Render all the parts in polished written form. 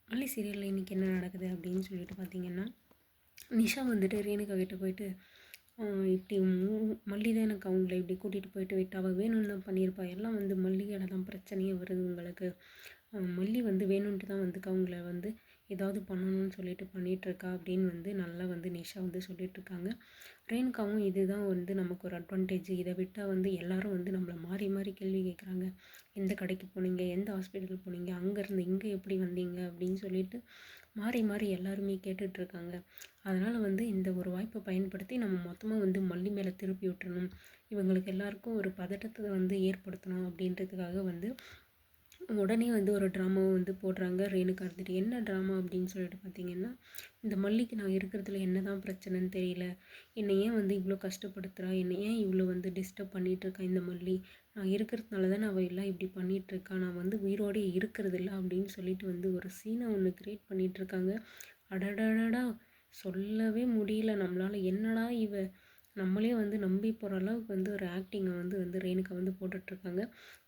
மல்லி சீரியலில் இன்றைக்கி என்ன நடக்குது அப்படின்னு சொல்லிட்டு பார்த்தீங்கன்னா, நிஷா வந்துட்டு ரேணுகா கிட்ட போயிட்டு இப்படி மல்லி தான் எனக்கு அவங்கள இப்படி கூட்டிகிட்டு போயிட்டு விட்டு அவள் வேணும்னு தான் பண்ணியிருப்பா. எல்லாம் வந்து மல்லியால் தான் பிரச்சனையே வருது உங்களுக்கு. மல்லி வந்து வேணும்ன்ட்டு தான் வந்து அவங்கள வந்து ஏதாவது பண்ணணும்னு சொல்லிட்டு பண்ணிகிட்ருக்கா அப்படின்னு வந்து நல்லா வந்து நிஷா வந்து சொல்லிகிட்ருக்காங்க. ரேணுகாவும் இதுதான் வந்து நமக்கு ஒரு அட்வான்டேஜ். இதை விட்டால் வந்து எல்லாரும் வந்து நம்மளை மாறி மாறி கேள்வி கேட்குறாங்க. எந்த கடைக்கு போனீங்க, எந்த ஹாஸ்பிட்டல் போனீங்க, அங்கேருந்து இங்கே எப்படி வந்தீங்க அப்படின்னு சொல்லிட்டு மாறி மாறி எல்லாருமே கேட்டுட்ருக்காங்க. அதனால் வந்து இந்த ஒரு வாய்ப்பை பயன்படுத்தி நம்ம மொத்தமாக வந்து மல்லி மேலே திருப்பி விட்டுறணும், இவங்களுக்கு எல்லாருக்கும் ஒரு பதட்டத்தை வந்து ஏற்படுத்தணும் அப்படின்றதுக்காக வந்து உடனே வந்து ஒரு ட்ராமாவை வந்து போடுறாங்க. ரேணுகா இருந்துட்டு என்ன ட்ராமா அப்படின்னு சொல்லிட்டு பார்த்தீங்கன்னா, இந்த மல்லிக்கு நான் இருக்கிறதுல என்ன தான் பிரச்சனைன்னு தெரியல, என்னை ஏன் வந்து இவ்வளோ கஷ்டப்படுத்துகிறா, என்னை ஏன் இவ்வளோ வந்து டிஸ்டர்ப் பண்ணிகிட்ருக்கா இந்த மல்லி, நான் இருக்கிறதுனால தான் அவள் எல்லாம் இப்படி பண்ணிகிட்ருக்கா, நான் வந்து உயிரோடே இருக்கிறதில்ல அப்படின்னு சொல்லிட்டு வந்து ஒரு சீனை ஒன்று க்ரியேட் பண்ணிகிட்ருக்காங்க. அடடடடா, சொல்லவே முடியல நம்மளால். என்னடா இவ நம்மளே வந்து நம்பி போகிற அளவுக்கு வந்து ஒரு ஆக்டிங்கை வந்து வந்து ரேணுகா வந்து போட்டுட்ருக்காங்க.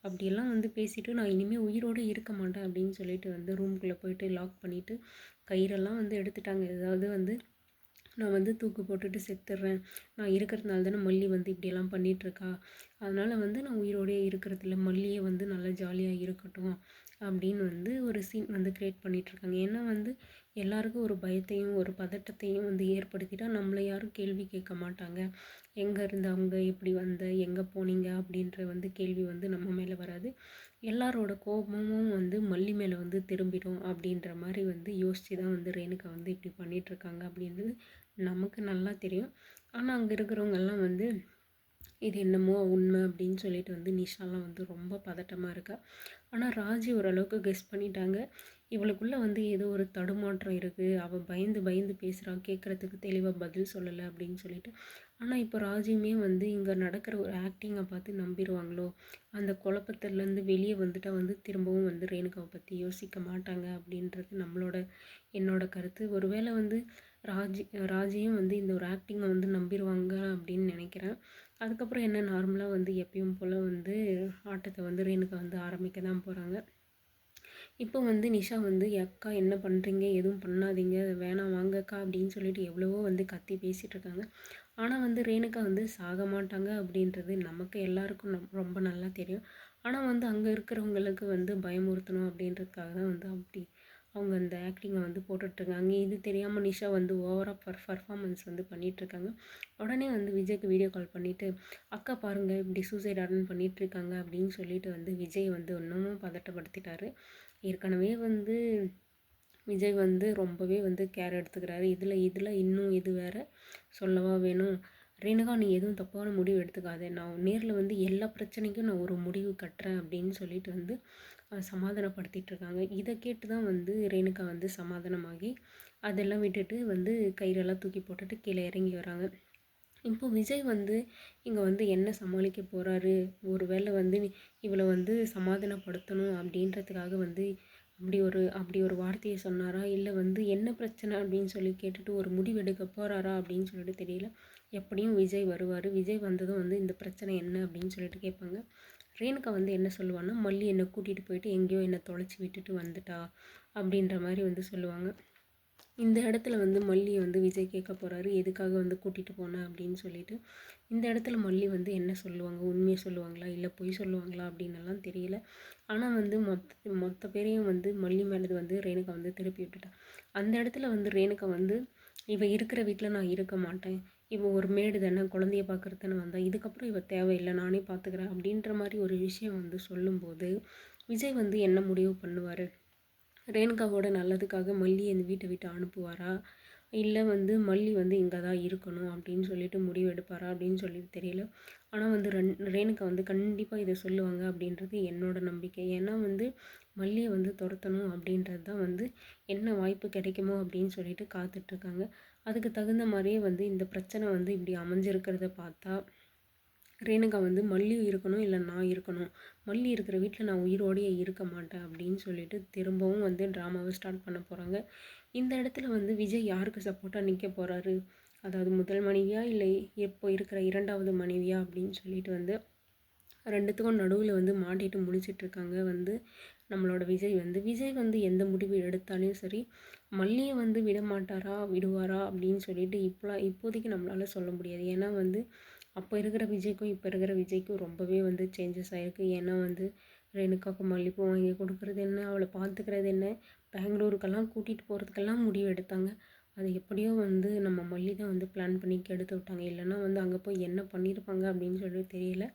அப்படியெல்லாம் வந்து பேசிவிட்டு நான் இனிமேல் உயிரோடு இருக்க மாட்டேன் அப்படின்னு சொல்லிட்டு வந்து ரூம்குள்ளே போயிட்டு லாக் பண்ணிவிட்டு கயிறெல்லாம் வந்து எடுத்துட்டாங்க. ஏதாவது வந்து நான் வந்து தூக்கு போட்டுட்டு செத்துடுறேன், நான் இருக்கிறதுனால தானே மல்லி வந்து இப்படியெல்லாம் பண்ணிகிட்ருக்கா, அதனால் வந்து நான் உயிரோடே இருக்கிறதில்ல, மல்லியே வந்து நல்லா ஜாலியாக இருக்கட்டும் அப்படின்னு வந்து ஒரு சீன் வந்து க்ரியேட் பண்ணிகிட்ருக்காங்க. ஏன்னா வந்து எல்லாருக்கும் ஒரு பயத்தையும் ஒரு பதட்டத்தையும் வந்து ஏற்படுத்திட்டா நம்மளை யாரும் கேள்வி கேட்க மாட்டாங்க. எங்கே இருந்து அவங்க எப்படி வந்த, எங்கே போனீங்க அப்படின்ற வந்து கேள்வி வந்து நம்ம மேலே வராது. எல்லாரோட கோபமும் வந்து மல்லி மேலே வந்து திரும்பிடும் அப்படின்ற மாதிரி வந்து யோசித்து தான் வந்து ரேணுகா வந்து இப்படி பண்ணிகிட்ருக்காங்க அப்படின்றது நமக்கு நல்லா தெரியும். ஆனால் அங்கே இருக்கிறவங்கெல்லாம் வந்து இது என்னமோ உண்மை அப்படின்னு சொல்லிட்டு வந்து நிஷாலாம் வந்து ரொம்ப பதட்டமாக இருக்கா. ஆனால் ராஜி ஓரளவுக்கு கெஸ் பண்ணிட்டாங்க. இவளுக்குள்ளே வந்து ஏதோ ஒரு தடுமாற்றம் இருக்குது, அவள் பயந்து பயந்து பேசுகிறா, கேட்குறதுக்கு தெளிவாக பதில் சொல்லலை அப்படின்னு சொல்லிட்டு. ஆனால் இப்போ ராஜியுமே வந்து இங்கே நடக்கிற ஒரு ஆக்டிங்கை பார்த்து நம்பிடுவாங்களோ, அந்த குழப்பத்துலேருந்து வெளியே வந்துட்டா வந்து திரும்பவும் வந்து ரேணுகாவை பற்றி யோசிக்க மாட்டாங்க அப்படின்றது என்னோட கருத்து. ஒருவேளை வந்து ராஜியும் வந்து இந்த ஒரு ஆக்டிங்கை வந்து நம்பிடுவாங்க அப்படின்னு நினைக்கிறேன். அதுக்கப்புறம் என்ன நார்மலாக வந்து எப்பயும் போல் வந்து ஆட்டத்தை வந்து ரேணுகா வந்து ஆரம்பிக்க தான் போகிறாங்க. இப்போ வந்து நிஷா வந்து அக்கா என்ன பண்ணுறீங்க, எதுவும் பண்ணாதீங்க, வேணாம் வாங்கக்கா அப்படின்னு சொல்லிட்டு எவ்வளவோ வந்து கத்தி பேசிகிட்டு இருக்காங்க. ஆனால் வந்து ரேணுகா வந்து சாக மாட்டாங்க அப்படின்றது நமக்கு எல்லாருக்கும் ரொம்ப நல்லா தெரியும். ஆனால் வந்து அங்கே இருக்கிறவங்களுக்கு வந்து பயமுறுத்தணும் அப்படின்றதுக்காக தான் வந்து அப்படி அவங்க அந்த ஆக்டிங்கை வந்து போட்டுட்ருக்காங்க. இது தெரியாமல் நிஷா வந்து ஓவராக பர்ஃபார்மன்ஸ் வந்து பண்ணிகிட்ருக்காங்க. உடனே வந்து விஜய்க்கு வீடியோ கால் பண்ணிவிட்டு, அக்கா பாருங்கள் இப்படி சூசைட் அட்டன் பண்ணிகிட்ருக்காங்க அப்படின்னு சொல்லிட்டு வந்து விஜய் வந்து இன்னமும் பதட்டப்படுத்திட்டாரு. ஏற்கனவே வந்து விஜய் வந்து ரொம்பவே வந்து கேர் எடுத்துக்கிறாரு. இதில் இன்னும் இது வேறு சொல்லவா வேணும். ரேணுகா நீ எதுவும் தப்பான முடிவு எடுத்துக்காதே, நான் நேரில் வந்து எல்லா பிரச்சனைக்கும் நான் ஒரு முடிவு கட்டுறேன் அப்படின்னு சொல்லிட்டு வந்து சமாதானப்படுத்திகிட்ருக்காங்க. இதை கேட்டு தான் வந்து ரேணுகா வந்து சமாதானமாகி அதெல்லாம் விட்டுட்டு வந்து கயிறெல்லாம் தூக்கி போட்டுட்டு கீழே இறங்கி வராங்க. இப்போ விஜய் வந்து இங்கே வந்து என்ன சமாளிக்க போகிறாரு, ஒரு வேளை வந்து இவளை வந்து சமாதானப்படுத்தணும் அப்படின்றதுக்காக வந்து அப்படி ஒரு வார்த்தையை சொன்னாரா, இல்லை வந்து என்ன பிரச்சனை அப்படின்னு சொல்லி கேட்டுட்டு ஒரு முடிவு எடுக்க போகிறாரா அப்படின்னு சொல்லிட்டு தெரியல. எப்படியும் விஜய் வருவார். விஜய் வந்ததும் வந்து இந்த பிரச்சனை என்ன அப்படின்னு சொல்லிட்டு கேட்பாங்க. ரேணுகா வந்து என்ன சொல்லுவான்னா, மல்லி என்னை கூட்டிகிட்டு போயிட்டு எங்கேயோ என்னை தொலைச்சி விட்டுட்டு வந்துட்டா அப்படின்ற மாதிரி வந்து சொல்லுவாங்க. இந்த இடத்துல வந்து மல்லியை வந்து விஜய் கேட்க போகிறாரு, எதுக்காக வந்து கூட்டிகிட்டு போனேன் அப்படின்னு சொல்லிட்டு. இந்த இடத்துல மல்லி வந்து என்ன சொல்லுவாங்க, உண்மையை சொல்லுவாங்களா இல்லை பொய் சொல்லுவாங்களா அப்படின்னலாம் தெரியல. ஆனால் வந்து மொத்த பேரையும் வந்து மல்லி மேலே வந்து ரேணுகா வந்து திருப்பி விட்டுட்டா. அந்த இடத்துல வந்து ரேணுகா வந்து இவ இருக்கிற வீட்டில் நான் இருக்க மாட்டேன், இவ ஒரு மேடு தானே, குழந்தைய பார்க்குறது தானே வந்தா, இதுக்கப்புறம் இவ தேவையில்லை, நானே பார்த்துக்கிறேன் அப்படின்ற மாதிரி ஒரு விஷயம் வந்து சொல்லும்போது விஜய் வந்து என்ன முடிவு பண்ணுவார்? ரேணுகாவோட நல்லதுக்காக மல்லியை இந்த வீட்டை விட்டு அனுப்புவாரா, இல்லை வந்து மல்லி வந்து இங்கே தான் இருக்கணும் அப்படின்னு சொல்லிட்டு முடிவு எடுப்பாரா அப்படின்னு சொல்லிட்டு தெரியல. ஆனால் வந்து ரேணுகா வந்து கண்டிப்பாக இதை சொல்லுவாங்க அப்படின்றது என்னோட நம்பிக்கை. ஏன்னா வந்து மல்லியை வந்து துரத்தணும் அப்படின்றது தான் வந்து என்ன வாய்ப்பு கிடைக்குமோ அப்படின்னு சொல்லிட்டு காத்துட்ருக்காங்க. அதுக்கு தகுந்த மாதிரியே வந்து இந்த பிரச்சனை வந்து இப்படி அமைஞ்சிருக்கிறத பார்த்தா ரேணுகா வந்து மல்லி இருக்கணும், இல்லை நான் இருக்கணும், மல்லி இருக்கிற வீட்டில் நான் உயிரோடையே இருக்க மாட்டேன் அப்படின்னு சொல்லிட்டு திரும்பவும் வந்து ட்ராமாவை ஸ்டார்ட் பண்ண போகிறாங்க. இந்த இடத்துல வந்து விஜய் யாருக்கு சப்போர்ட்டாக நிற்க போகிறாரு, அதாவது முதல் மனைவியா இல்லை இப்போ இருக்கிற இரண்டாவது மனைவியா அப்படின்னு சொல்லிட்டு வந்து 2த்துக்கும் நடுவுல வந்து மாட்டிட்டு முழிச்சிட்ருக்காங்க வந்து நம்மளோட விஜய் வந்து எந்த முடிவு எடுத்தாலும் சரி, மல்லிய வந்து விடமாட்டாரா, விடுவாரா அப்படின்னு சொல்லிட்டு இப்போதைக்கு நம்மளால சொல்ல முடியாது. ஏன்னா வந்து அப்போ இருக்கிற விஜய்க்கும், இப்போ இருக்கிற விஜய்க்கும் ரொம்பவே வந்து சேஞ்சஸ் ஆயிருக்கு. ஏன்னா வந்து ரேணுகாவுக்கு மல்லிப்பூ வாங்கி கொடுக்குறது என்ன, அவளை பார்த்துக்கிறது என்ன, பெங்களூருக்கெல்லாம் கூட்டிகிட்டு போகிறதுக்கெல்லாம் முடிவு எடுத்தாங்க. அது எப்படியோ வந்து நம்ம மல்லி தான் வந்து பிளான் பண்ணி கெடுத்து விட்டாங்க. இல்லைன்னா வந்து அங்கே போய் என்ன பண்ணியிருப்பாங்க அப்படின்னு சொல்லி தெரியல.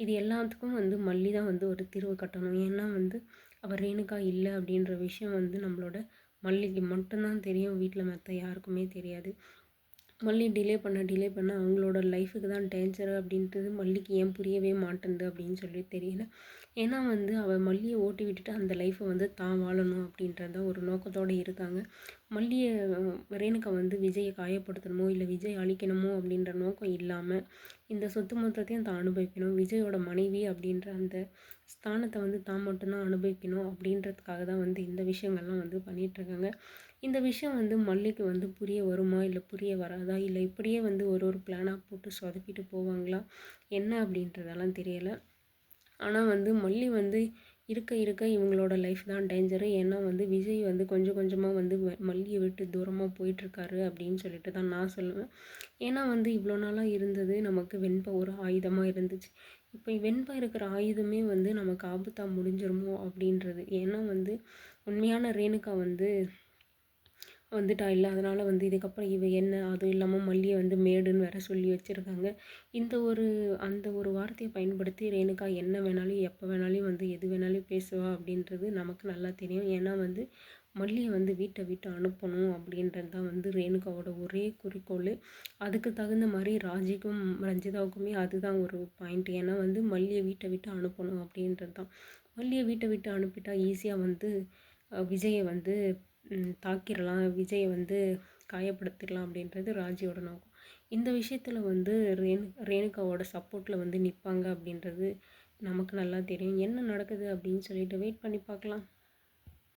இது எல்லாத்துக்கும் வந்து மல்லி தான் வந்து ஒரு தீர்வு கட்டணும். ஏன்னா வந்து அவள் ரேணுகா இல்லை அப்படின்ற விஷயம் வந்து நம்மளோட மல்லிக்கு மட்டும்தான் தெரியும். வீட்டில் மற்ற யாருக்குமே தெரியாது. மல்லி டிலே பண்ண அவங்களோட லைஃபுக்கு தான் டேஞ்சரு அப்படின்றது மல்லிக்கு ஏன் புரியவே மாட்டேன்து அப்படின்னு சொல்லி தெரியல. ஏன்னா வந்து அவள் மல்லியை ஓட்டி விட்டுட்டு அந்த லைஃப்பை வந்து தான் வாழணும் அப்படின்றது தான் ஒரு நோக்கத்தோடு இருக்காங்க. மல்லியை ரேணுகா வந்து விஜயை காயப்படுத்தணுமோ இல்லை விஜய் அழிக்கணுமோ அப்படின்ற நோக்கம் இல்லாமல் இந்த சொத்து மொத்தத்தையும் தான் அனுபவிக்கணும், விஜயோட மனைவி அப்படின்ற அந்த ஸ்தானத்தை வந்து தான் மட்டும்தான் அனுபவிக்கணும் அப்படின்றதுக்காக தான் வந்து இந்த விஷயங்கள்லாம் வந்து பண்ணிகிட்ருக்காங்க. இந்த விஷயம் வந்து மல்லிக்கு வந்து புரிய வருமா, இல்லை புரிய வராதா, இல்லை இப்படியே வந்து ஒரு பிளானாக போட்டு சொதப்பிட்டு போவாங்களா என்ன அப்படின்றதெல்லாம் தெரியலை. ஆனால் வந்து மல்லி வந்து இருக்க இவங்களோட லைஃப் தான் டேஞ்சரு. ஏன்னா வந்து விஜய் வந்து கொஞ்சம் கொஞ்சமாக வந்து மல்லியை விட்டு தூரமாக போயிட்டுருக்காரு அப்படின்னு சொல்லிட்டு தான் நான் சொல்லுவேன். ஏன்னா வந்து இவ்வளோ நாளாக இருந்தது நமக்கு வெண்பா ஒரு ஆயுதமாக இருந்துச்சு. இப்போ வெண்பா இருக்கிற ஆயுதமே வந்து நமக்கு ஆபத்தாக முடிஞ்சிருமோ அப்படின்றது. ஏன்னா வந்து உண்மையான ரேணுகா வந்து வந்துட்டா இல்லை, அதனால் வந்து இதுக்கப்புறம் இவ என்ன, அதுவும் இல்லாமல் மல்லியை வந்து மேடுன்னு வேற சொல்லி வச்சுருக்காங்க. அந்த ஒரு வார்த்தையை பயன்படுத்தி ரேணுகா என்ன வேணாலும் எப்போ வேணாலும் வந்து எது வேணாலும் பேசுவா அப்படின்றது நமக்கு நல்லா தெரியும். ஏன்னா வந்து மல்லியை வந்து வீட்டை விட்டு அனுப்பணும் அப்படின்றது தான் வந்து ரேணுகாவோட ஒரே குறிக்கோள். அதுக்கு தகுந்த மாதிரி ராஜிக்கும் ரஞ்சிதாவுக்குமே அதுதான் ஒரு பாயிண்ட். ஏன்னா வந்து மல்லியை வீட்டை விட்டு அனுப்பணும் அப்படின்றது தான். மல்லியை வீட்டை விட்டு அனுப்பிட்டா ஈஸியாக வந்து விஜயை வந்து தாக்கிடலாம், விஜயை வந்து காயப்படுத்திடலாம் அப்படின்றது ராஜியோட நோக்கம். இந்த விஷயத்தில் வந்து ரேணுகாவோட சப்போர்ட்டில் வந்து நிற்பாங்க அப்படின்றது நமக்கு நல்லா தெரியும். என்ன நடக்குது அப்படின்னு சொல்லிட்டு வெயிட் பண்ணி பார்க்கலாம்.